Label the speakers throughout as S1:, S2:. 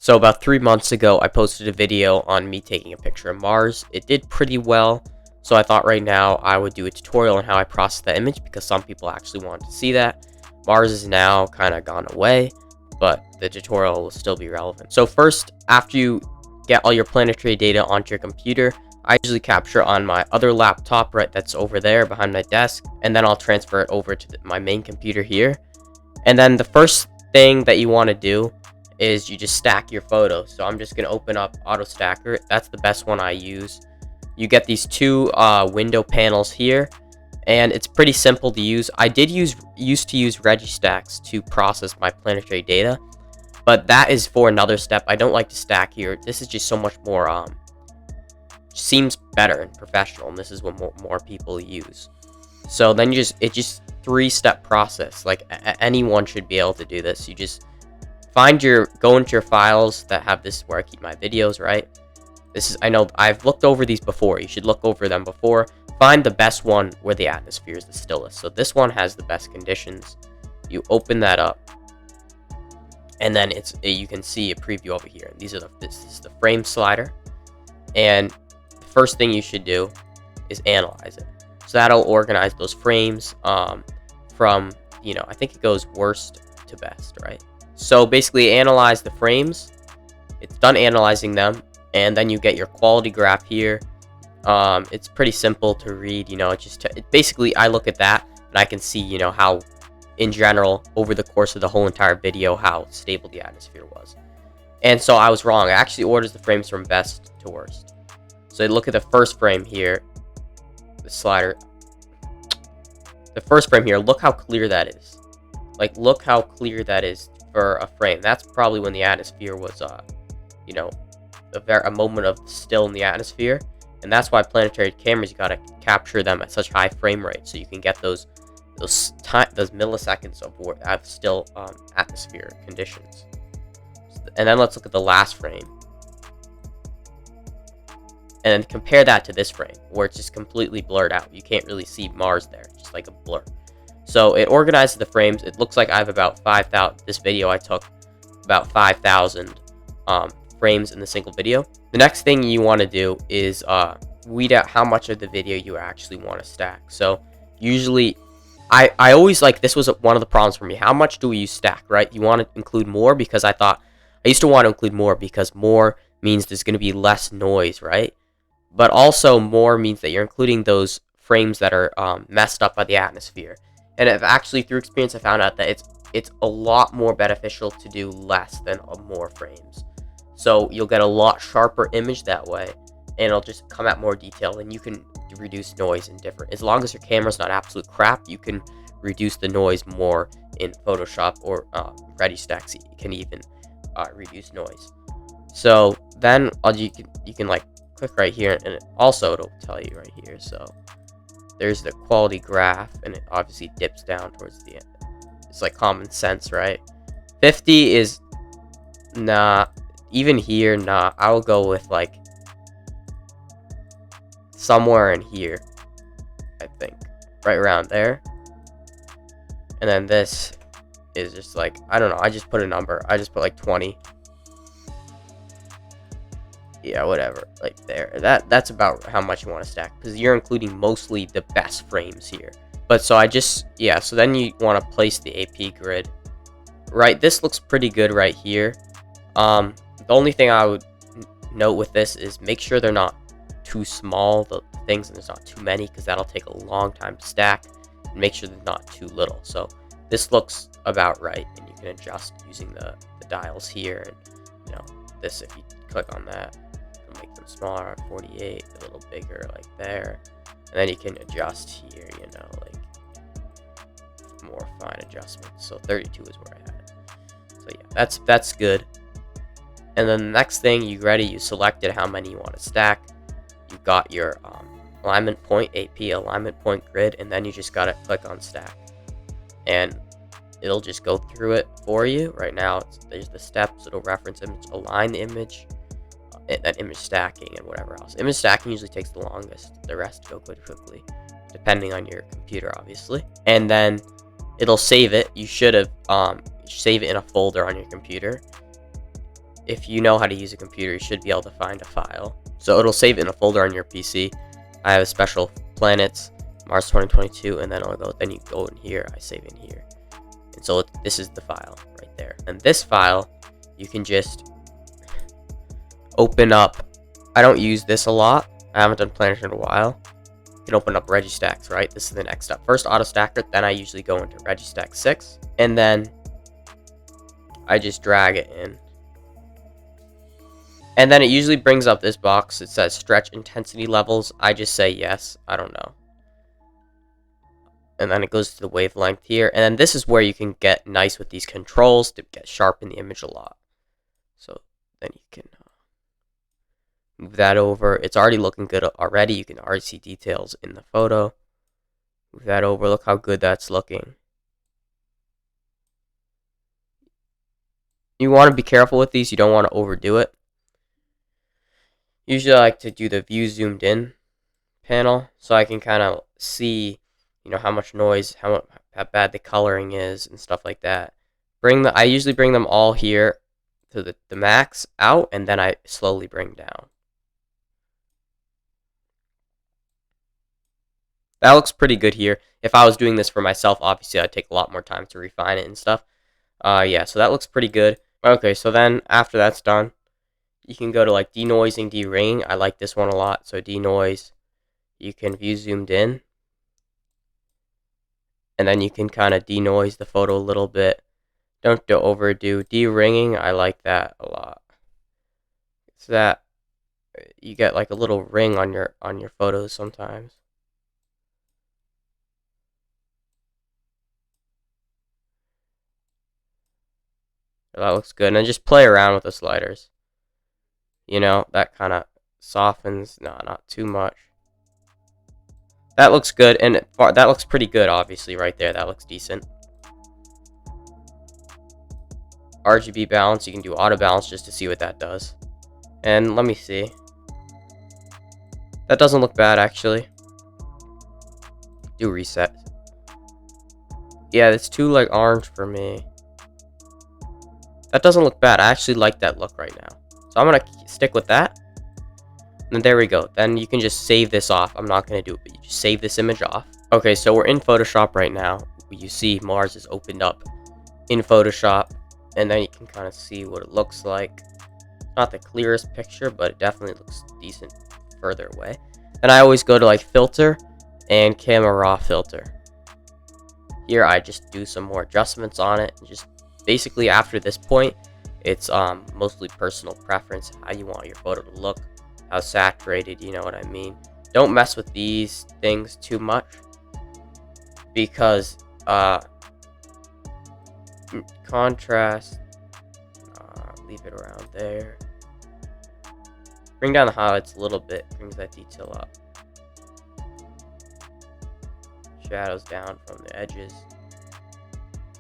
S1: So about 3 months ago, I posted a video on me taking a picture of Mars. It did pretty well, so I thought right now I would do a tutorial on how I process the image because some people actually want to see that. Mars is now kind of gone away, but the tutorial will still be relevant. So first, after you get all your planetary data onto your computer, I usually capture on my other laptop, right, that's over there behind my desk, and then I'll transfer it over to my main computer here. And then the first thing that you want to do is you just stack your photos. So I'm just going to open up Auto Stacker. That's the best one I use. You get these two window panels here, and it's pretty simple to use. I used to use Registacks to process my planetary data, but that is for another step. I don't like to stack here. This is just so much more seems better and professional, and this is what more people use. So then it's just 3-step process. Like anyone should be able to do this. You just go into your files that have this where I keep my videos, right? I know I've looked over these before. You should look over them before. Find the best one where the atmosphere is the stillest. So this one has the best conditions. You open that up, and then you can see a preview over here. This is the frame slider, and the first thing you should do is analyze it. So that'll organize those frames from, I think it goes worst to best, right? So basically analyze the frames. It's done analyzing them, and then you get your quality graph here. It's pretty simple to read, basically I look at that and I can see, how in general over the course of the whole entire video how stable the atmosphere was. And so I was wrong. It actually orders the frames from best to worst. So look at the first frame here, the slider. The first frame here, look how clear that is. Like, look how clear that is for a frame. That's probably when the atmosphere was, a moment of still in the atmosphere. And that's why planetary cameras, you gotta capture them at such high frame rates so you can get those milliseconds of still atmosphere conditions. And then let's look at the last frame, and then compare that to this frame where it's just completely blurred out. You can't really see Mars there, just like a blur. So it organizes the frames. It looks like I have about 5,000. This video I took about 5,000 frames in the single video. The next thing you want to do is weed out how much of the video you actually want to stack. So usually, I always this was one of the problems for me. How much do you stack, right? You want to include more because I used to want to include more because more means there's going to be less noise, right? But also more means that you're including those frames that are messed up by the atmosphere. And actually, through experience, I found out that it's a lot more beneficial to do less than more frames. So you'll get a lot sharper image that way, and it'll just come at more detail, and you can reduce noise in different. As long as your camera's not absolute crap, you can reduce the noise more in Photoshop or Registacks. You can even reduce noise. So then you can click right here, and also it'll tell you right here. So there's the quality graph, and it obviously dips down towards the end. It's like common sense, right? 50 is nah. Even here, nah. I will go with somewhere in here, I think, right around there. And then this is just I don't know. I just put a number. I just put 20. Yeah, whatever, there. That's about how much you want to stack, because you're including mostly the best frames here. But so so then you want to place the AP grid, right? This looks pretty good right here. The only thing I would note with this is make sure they're not too small, the things, and there's not too many, because that'll take a long time to stack, and make sure they're not too little. So this looks about right, and you can adjust using the dials here, and this, if you click on that, it'll make them smaller at 48, a little bigger there, and then you can adjust here, more fine adjustments. So 32 is where I had it. So yeah, that's good. And then the next thing, you selected how many you want to stack. You got your alignment point, AP alignment point grid, and then you just gotta click on stack, and it'll just go through it for you. Right now, there's the steps. It'll reference image, align the image, and then image stacking, and whatever else. Image stacking usually takes the longest. The rest go quite quickly, depending on your computer, obviously. And then it'll save it. You should have save it in a folder on your computer. if you know how to use a computer, you should be able to find a file. So it'll save it in a folder on your PC. I have a special planets, Mars 2022, and then then you go in here, I save in here. And so this is the file right there. And this file, you can just open up. I don't use this a lot. I haven't done Planet in a while. You can open up Registacks, right? This is the next step. First AutoStacker, then I usually go into Registack 6, and then I just drag it in. And then it usually brings up this box. It says stretch intensity levels. I just say yes. I don't know. And then it goes to the wavelength here. And then this is where you can get nice with these controls to get sharpen the image a lot. So then you can move that over. It's already looking good already. You can already see details in the photo. Move that over. Look how good that's looking. You want to be careful with these. You don't want to overdo it. Usually I like to do the view zoomed in panel so I can kind of see, how much noise, how bad the coloring is and stuff like that. I usually bring them all here to the max out, and then I slowly bring down. That looks pretty good here. If I was doing this for myself, obviously I'd take a lot more time to refine it and stuff. Yeah, so that looks pretty good. Okay, so then after that's done, you can go to like denoising, deringing. I like this one a lot. So denoise, you can view zoomed in. And then you can kind of denoise the photo a little bit. Don't overdo. Deringing, I like that a lot. So that you get like a little ring on your photos sometimes. So that looks good. And then just play around with the sliders. That kind of softens. No, not too much. That looks good, and that looks pretty good, obviously, right there. That looks decent. RGB balance, you can do auto balance just to see what that does. And let me see. That doesn't look bad, actually. Do reset. Yeah, it's too, like, orange for me. That doesn't look bad. I actually like that look right now. So I'm going to stick with that. And there we go. Then you can just save this off. I'm not going to do it, but you just save this image off. Okay, so we're in Photoshop right now. You see Mars is opened up in Photoshop. And then you can kind of see what it looks like. Not the clearest picture, but it definitely looks decent further away. And I always go to like filter and camera raw filter. Here I just do some more adjustments on it. And just basically after this point, it's mostly personal preference, how you want your photo to look, how saturated, you know what I mean. Don't mess with these things too much because contrast, leave it around there. Bring down the highlights a little bit, brings that detail up. Shadows down from the edges.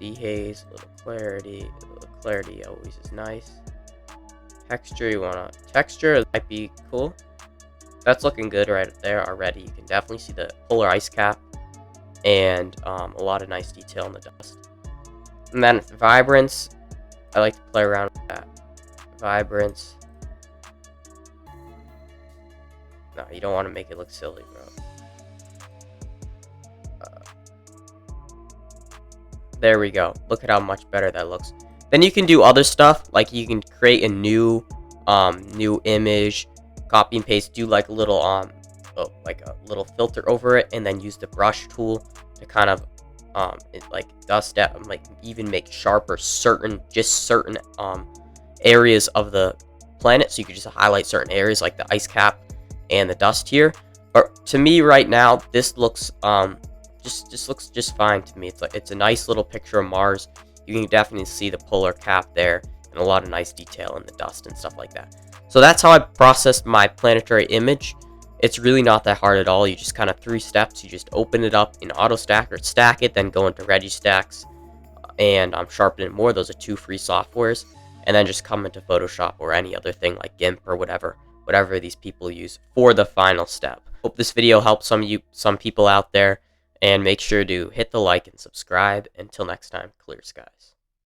S1: Dehaze, a little clarity. A little clarity always is nice. Texture, you want to texture might be cool. That's looking good right there already. You can definitely see the polar ice cap and a lot of nice detail in the dust. And then vibrance, I like to play around with that. Vibrance. No, you don't want to make it look silly, bro. There we go. Look at how much better that looks. Then you can do other stuff, like you can create a new image, copy and paste, do like a little like a little filter over it, and then use the brush tool to kind of like dust out, like even make sharper certain areas of the planet. So you could just highlight certain areas like the ice cap and the dust here. But to me right now, this looks just looks just fine to me. It's a nice little picture of Mars. You can definitely see the polar cap there and a lot of nice detail in the dust and stuff like that. So that's how I processed my planetary image. It's really not that hard at all. You just kind of 3 steps. You just open it up in AutoStacker, stack it, then go into Registacks and sharpen it more. Those are 2 free softwares. And then just come into Photoshop or any other thing like GIMP or whatever these people use for the final step. Hope this video helps some people out there. And make sure to hit the like and subscribe. Until next time, clear skies.